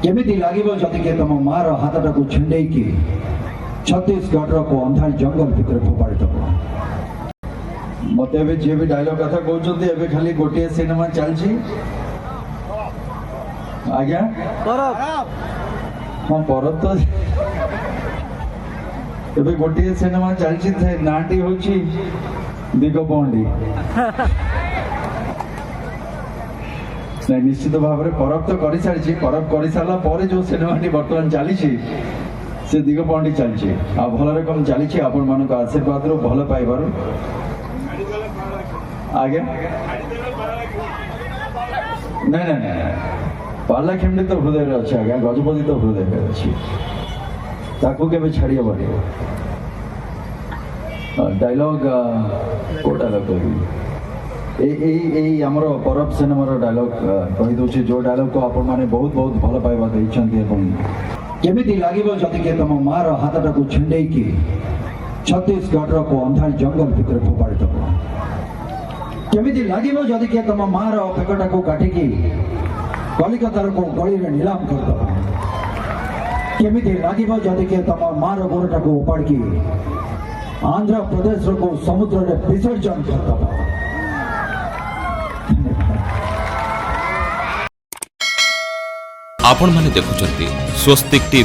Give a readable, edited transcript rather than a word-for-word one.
केमिति लागिबो जदि के तम मार हाथटा को छिंडेई की छत्तीसगढ़ को अंधार जंगल भितर फोपाड़ी दब मत जी भी डायलॉग कथा कहते खाली गोटे सिनेमा चलछि आज्ञा हाँ परब तो एबे गोटे सिनेमा चलछि नाटी होछि दिगपहंडी निश्चित भाव में परब तो कर सारी परब कर सारा पर जो सिनेमाटी बर्तमान चली से दिगपहंडी चलछि आ भल रकम चली आपण मान आशीर्वाद रू भल पाइबार आगे नहीं नहीं नहीं पालाखेमडी तो हृदय अच्छे आज्ञा गजपति तो हृदय अच्छी ताकू के छाड़ी हेबनी डायलॉग को डायलॉग कही आमर परब सिनेमार डायलॉग कही दूसरी जो डायलॉग को आपण मैंने बहुत बहुत भल पाइबा देइछन्ती केमिति लागिबो जदि के तम मार हाथटा को छिंडेई की छत्तीसगढ़ को अंधार जंगल भितर फोपाड़ी दब केमिति लागिबो जदि के तम मार पेकटा को काटिकी कलिकतार को गली में नीलाम कर दब केमिति लागिबो जदि के तम मार गोरटा को उपाड़की आंध्र प्रदेश को समुद्र में विसर्जन कर दब। आपण माने देखुचंती स्वस्तिक टीवी।